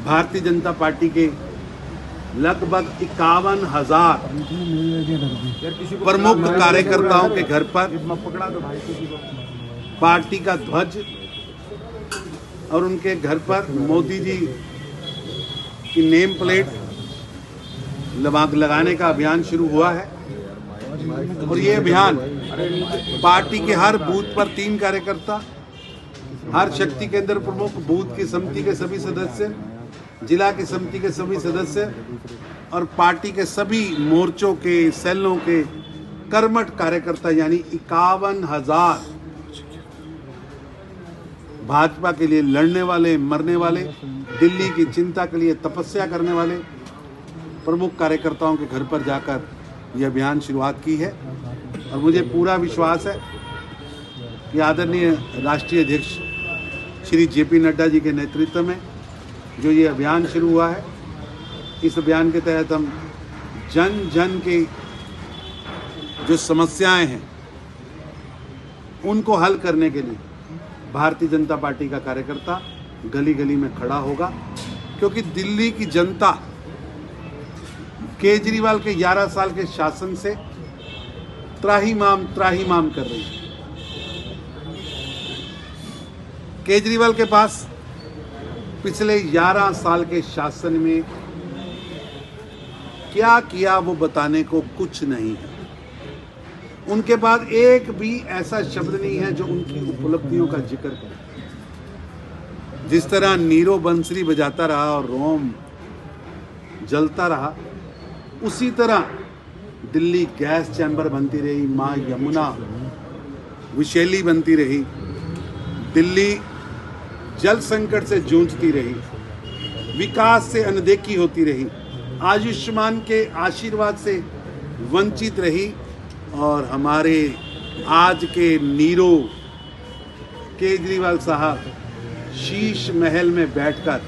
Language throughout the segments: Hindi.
भारतीय जनता पार्टी के लगभग 51,000 प्रमुख कार्यकर्ताओं के घर पर पार्टी का ध्वज और उनके घर पर मोदी जी की नेम प्लेट लगाने का अभियान शुरू हुआ है। और ये अभियान पार्टी के हर बूथ पर 3 कार्यकर्ता, हर शक्ति केंद्र प्रमुख, बूथ की समिति के सभी सदस्य, जिला की समिति के सभी सदस्य और पार्टी के सभी मोर्चों के, सेलों के कर्मठ कार्यकर्ता यानी 51,000 भाजपा के लिए लड़ने वाले, मरने वाले, दिल्ली की चिंता के लिए तपस्या करने वाले प्रमुख कार्यकर्ताओं के घर पर जाकर यह अभियान शुरुआत की है। और मुझे पूरा विश्वास है कि आदरणीय राष्ट्रीय अध्यक्ष श्री जेपी नड्डा जी के नेतृत्व में जो ये अभियान शुरू हुआ है, इस अभियान के तहत हम जन जन की जो समस्याएं हैं उनको हल करने के लिए भारतीय जनता पार्टी का कार्यकर्ता गली गली में खड़ा होगा। क्योंकि दिल्ली की जनता केजरीवाल के 11 साल के शासन से त्राहिमाम कर रही है। केजरीवाल के पास पिछले 11 साल के शासन में क्या किया वो बताने को कुछ नहीं है। उनके पास एक भी ऐसा शब्द नहीं है जो उनकी उपलब्धियों का जिक्र करे। जिस तरह नीरो बंसरी बजाता रहा और रोम जलता रहा, उसी तरह दिल्ली गैस चैम्बर बनती रही, माँ यमुना विषैली बनती रही, दिल्ली जल संकट से जूझती रही, विकास से अनदेखी होती रही, आयुष्मान के आशीर्वाद से वंचित रही। और हमारे आज के नीरो केजरीवाल साहब शीश महल में बैठकर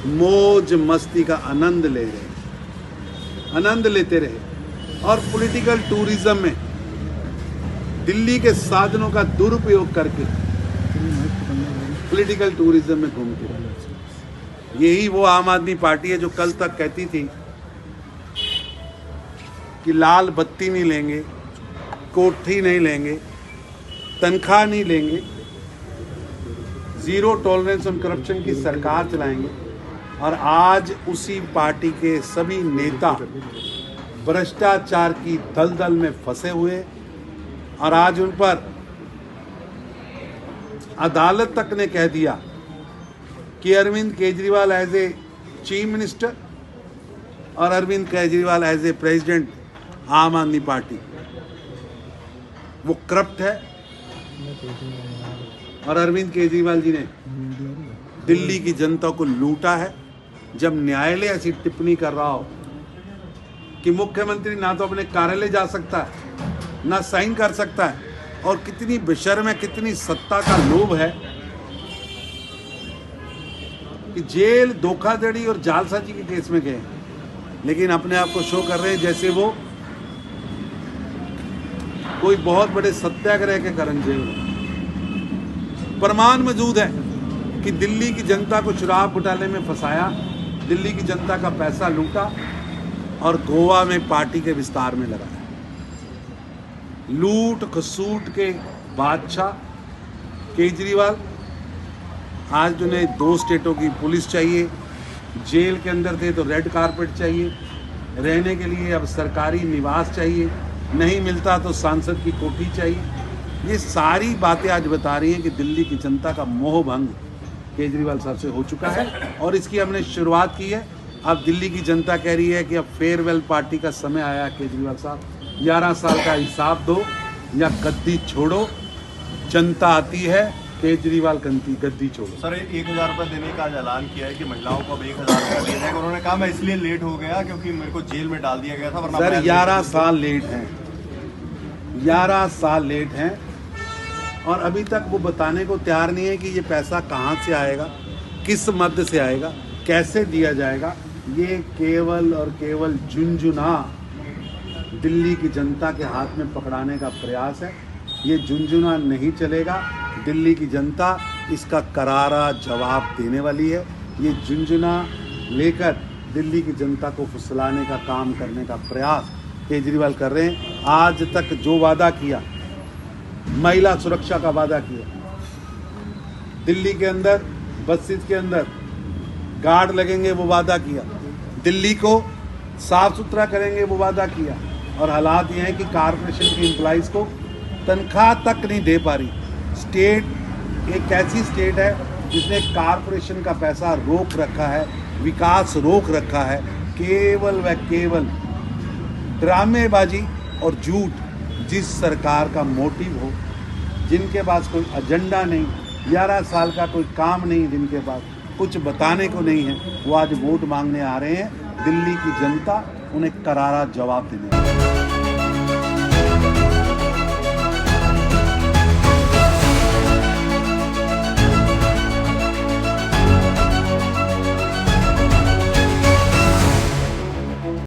मौज मस्ती का आनंद लेते रहे और पॉलिटिकल टूरिज्म में दिल्ली के साधनों का दुरुपयोग करके पॉलिटिकल टूरिज्म में घूमते रहे। यही वो आम आदमी पार्टी है जो कल तक कहती थी कि लाल बत्ती नहीं लेंगे, कोठी नहीं लेंगे, तनख्वाह नहीं लेंगे, जीरो टॉलरेंस ऑन करप्शन की सरकार चलाएंगे। और आज उसी पार्टी के सभी नेता भ्रष्टाचार की दलदल में फंसे हुए और आज उन पर अदालत तक ने कह दिया कि Arvind Kejriwal as a chief minister और Arvind Kejriwal as a president Aam Aadmi party वो करप्ट है। और अरविंद केजरीवाल जी ने दिल्ली की जनता को लूटा है। जब न्यायालय ऐसी टिप्पणी कर रहा हो कि मुख्यमंत्री ना तो अपने कार्यालय जा सकता है, ना साइन कर सकता है, और कितनी बेशर्म है, कितनी सत्ता का लोभ है कि जेल धोखाधड़ी और जालसाजी के केस में गए, लेकिन अपने आप को शो कर रहे हैं जैसे वो कोई बहुत बड़े सत्याग्रह के कारण जेल में। प्रमाण मौजूद है कि दिल्ली की जनता को शराब घोटाले में फंसाया, दिल्ली की जनता का पैसा लूटा और गोवा में पार्टी के विस्तार में लगाया। लूट खसूट के बादशाह केजरीवाल आज उन्हें 2 स्टेटों की पुलिस चाहिए, जेल के अंदर थे तो रेड कारपेट चाहिए, रहने के लिए अब सरकारी निवास चाहिए, नहीं मिलता तो सांसद की कोठी चाहिए। ये सारी बातें आज बता रही हैं कि दिल्ली की जनता का मोह भंग केजरीवाल साहब से हो चुका है और इसकी हमने शुरुआत की है। अब दिल्ली की जनता कह रही है कि अब फेयरवेल पार्टी का समय आया। केजरीवाल साहब 11 साल का हिसाब दो या गद्दी छोड़ो। जनता आती है, केजरीवाल गद्दी छोड़ो। सर 1,000 रुपये देने का आज ऐलान किया है कि महिलाओं को अब 1,000 रुपये दिया जाएगा। उन्होंने कहा मैं इसलिए लेट हो गया क्योंकि मेरे को जेल में डाल दिया गया था, वरना सर 11 साल लेट हैं, 11 साल लेट हैं और अभी तक वो बताने को तैयार नहीं है कि ये पैसा कहाँ से आएगा, किस मद से आएगा, कैसे दिया जाएगा। ये केवल और केवल झुनझुना दिल्ली की जनता के हाथ में पकड़ाने का प्रयास है। ये झुनझुना नहीं चलेगा। दिल्ली की जनता इसका करारा जवाब देने वाली है। ये झुंझुना लेकर दिल्ली की जनता को फुसलाने का काम करने का प्रयास केजरीवाल कर रहे हैं। आज तक जो वादा किया, महिला सुरक्षा का वादा किया, दिल्ली के अंदर बसेस के अंदर गार्ड लगेंगे वो वादा किया, दिल्ली को साफ सुथरा करेंगे वो वादा किया, और हालात ये हैं कि कारपोरेशन के एम्प्लॉइज़ को तनख्वाह तक नहीं दे पा रही। स्टेट एक ऐसी स्टेट है जिसने कारपोरेशन का पैसा रोक रखा है, विकास रोक रखा है। केवल व केवल ड्रामेबाजी और झूठ, जिस सरकार का मोटिव हो, जिनके पास कोई एजेंडा नहीं, 11 साल का कोई काम नहीं, जिनके पास कुछ बताने को नहीं है, वो आज वोट मांगने आ रहे हैं। दिल्ली की जनता उन्हें करारा जवाब देने वाली है।